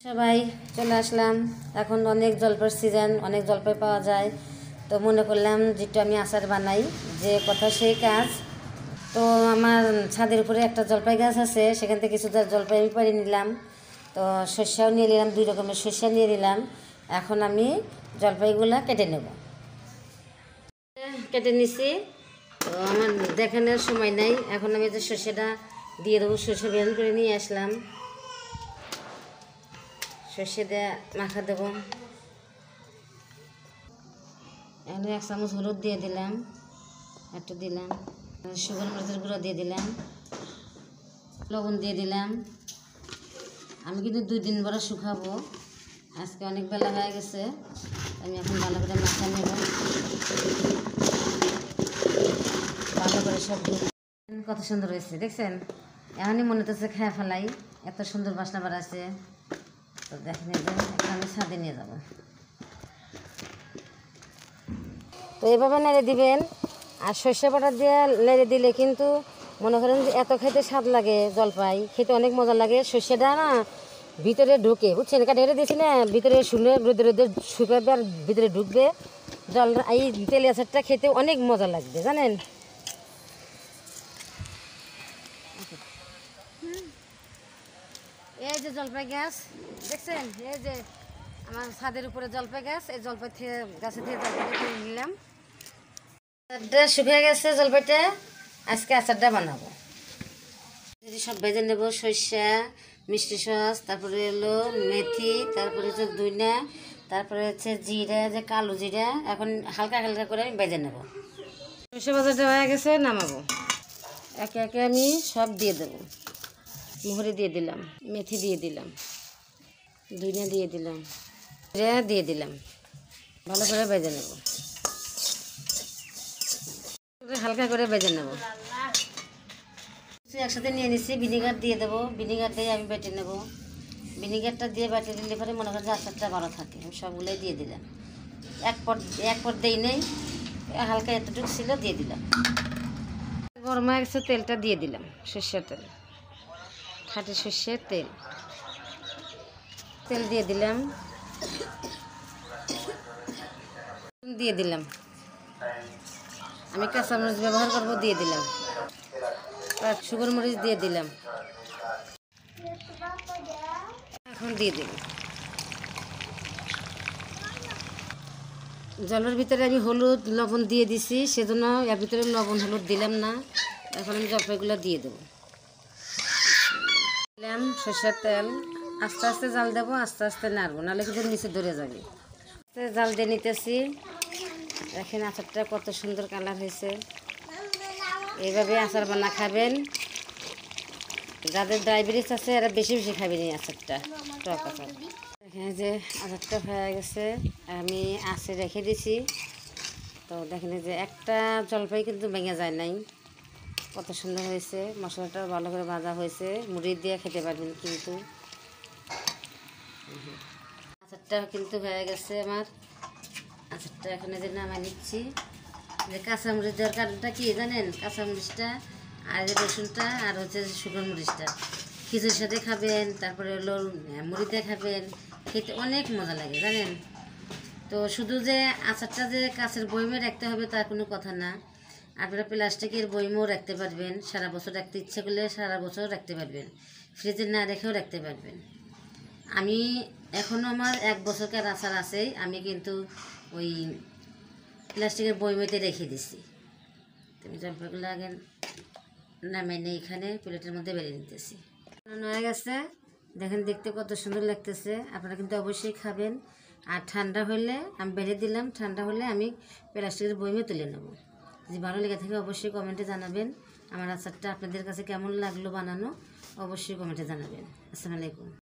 সবাই চলে আসলাম। এখন অনেক জলপাইয়ের সিজন, অনেক জলপাই পাওয়া যায়। তো মনে করলাম যেটা আমি আচার বানাই, যে কথা সেই কাজ। তো আমার ছাদের উপরে একটা জলপাই গাছ আছে, সেখান থেকে কিছু জলপাই আমি পাড়ি নিলাম। তো সর্ষেও নিয়ে নিলাম, 2 রকমের সর্ষে নিয়ে নিলাম। এখন আমি জলপাইগুলা কেটে নেব। কেটে নিছি। তো আমার দেখানোর সময় নাই, এখন আমি যে সর্ষেটা দিয়ে দেবো। সর্ষে বের করে নিয়ে আসলাম, সর্ষে দিয়ে মাখা দেব। এখানে 1 চামচ হলুদ দিয়ে দিলাম, একটু দিলাম শুকনো মরিচের গুঁড়ো দিয়ে দিলাম, লবণ দিয়ে দিলাম। আমি কিন্তু 2 দিন পরে শুকাবো, আজকে অনেক বেলা হয়ে গেছে। আমি এখন ভালো করে মাখা নেব, ভালো করে সব। কত সুন্দর হয়েছে দেখছেন? এখনই মনে হচ্ছে খেয়ে ফেলাই, এত সুন্দর বাসনা বাড়াচ্ছে। তো দেখেন, এখন আমি ছাদে নিয়ে যাব। তো এভাবে নেড়ে দিবেন। আর সর্ষে বাটা দিয়ে নেড়ে দিলে কিন্তু মনে করেন যে এত খেতে স্বাদ লাগে, জলপাই খেতে অনেক মজা লাগে। সর্ষেটা না ভিতরে ঢুকে, বুঝছেন? কেটে দিয়েছি না, ভিতরে শুনে রোদে রোদে শুকাবে আর ভিতরে ঢুকবে। এই তেল আচারটা খেতে অনেক মজা লাগবে, জানেন? এই যে জলপাই গাছ দেখছেন, এই যে আমার ছাদের উপরে জলপাই গাছ। এই জলপাই থেকে গাছে থেকে জলপাইটা তুলে নিলাম। আচারটা শুকিয়ে গেছে, জলপাইটা আজকে আচারটা বানাবো। সব ভেজে নেব, সর্ষে, মিষ্টি সস, তারপরে হলো মেথি, তারপরে হচ্ছে ধনিয়া, তারপরে হচ্ছে জিরা, যে কালো জিরা। এখন হালকা হালকা করে আমি ভেজে নেব। সর্ষে ভাজাটা হয়ে গেছে, নামাবো। একে একে আমি সব দিয়ে দেবো। মোহরি দিয়ে দিলাম, মেথি দিয়ে দিলাম, ধনিয়া দিয়ে দিলাম, জিরা দিয়ে দিলাম। ভালো করে ভেজে নেব, হালকা করে ভেজে নেব। একসাথে নিয়ে নিচ্ছি, ভিনিগার দিয়ে দেবো। ভিনিগার দিয়ে আমি বেটে নেব। ভিনিগারটা দিয়ে বেটে দিলে পরে মনে করেন যে আচারটা ভালো থাকে। আমি সবগুলোই দিয়ে দিলাম, এক পর দিই নেই, হালকা এতটুকু ছিল দিয়ে দিলাম। গরম হয়ে গেছে, তেলটা দিয়ে দিলাম, সর্ষের তেল, খাঁটি সর্ষের তেল। তেল দিয়ে দিলাম, দিয়ে দিলাম। আমি কাঁচামরিচ ব্যবহার করবো, দিয়ে দিলাম। শুকনো মরিচ দিয়ে দিলাম, এখন দিয়ে দিলাম। জলের ভিতরে আমি হলুদ লবণ দিয়ে দিছি, সেজন্য এর ভিতরে লবণ হলুদ দিলাম না। এখন আমি জলপাইগুলো দিয়ে দেবো। দিলাম সর্ষের তেল। আস্তে আস্তে জাল দেবো, আস্তে আস্তে নাড়বো, নাহলে কিন্তু নিচে ধরে যাবে। জাল দিয়ে নিতেছি। দেখেন আচারটা কত সুন্দর কালার হয়েছে। এইভাবে আচার বানা খাবেন। যাদের ডায়াবেটিস আছে এরা বেশি বেশি খাবেন এই আচারটা, টক আচার। দেখেন যে আচারটা হয়ে গেছে, আমি আঁচে রেখে দিছি। তো দেখেন যে একটা জলপাই কিন্তু ভেঙে যায় নাই, কত সুন্দর হয়েছে। মশলাটা ভালো করে ভাজা হয়েছে, মুড়ি দিয়ে খেতে পারবেন। কিন্তু আচারটা কিন্তু হয়ে গেছে আমার। আচারটা এখন যে নামাই নিচ্ছি। যে কাঁচামরিচ দেওয়ার কারণটা কি জানেন? কাঁচামরিচটা আর রসুনটা আর হচ্ছে শুকনো মরিচটা খিচুড়ির সাথে খাবেন, তারপরে হলো মুড়ি দিয়ে খাবেন, খেতে অনেক মজা লাগে, জানেন? তো শুধু যে আচারটা যে কাঁচের বয়মে রাখতে হবে তা কোনো কথা না। আপনারা প্লাস্টিকের বয়মেও রাখতে পারবেন, সারা বছর রাখতে ইচ্ছে করলে সারা বছর রাখতে পারবেন, ফ্রিজে না রেখেও রাখতে পারবেন। আমি এখনও আমার 1 বছরকার আচার আছেই, আমি কিন্তু ওই প্লাস্টিকের বয়মেতে রেখে দিছি। তুমি জলপাইগুলো আগে নামিয়ে নিয়ে এখানে প্লেটের মধ্যে বেড়ে নিতেছি। হয়ে গেছে, দেখেন দেখতে কত সুন্দর লাগতেছে। আপনারা কিন্তু অবশ্যই খাবেন। আর ঠান্ডা হলে আমি বেড়ে দিলাম, ঠান্ডা হলে আমি প্লাস্টিকের বয়মে তুলে নেব। যদি ভালো লেগে থাকে অবশ্যই কমেন্টে জানাবেন। আমার আচারটা আপনাদের কাছে কেমন লাগলো বানানো, অবশ্যই কমেন্টে জানাবেন। আসসালামু আলাইকুম।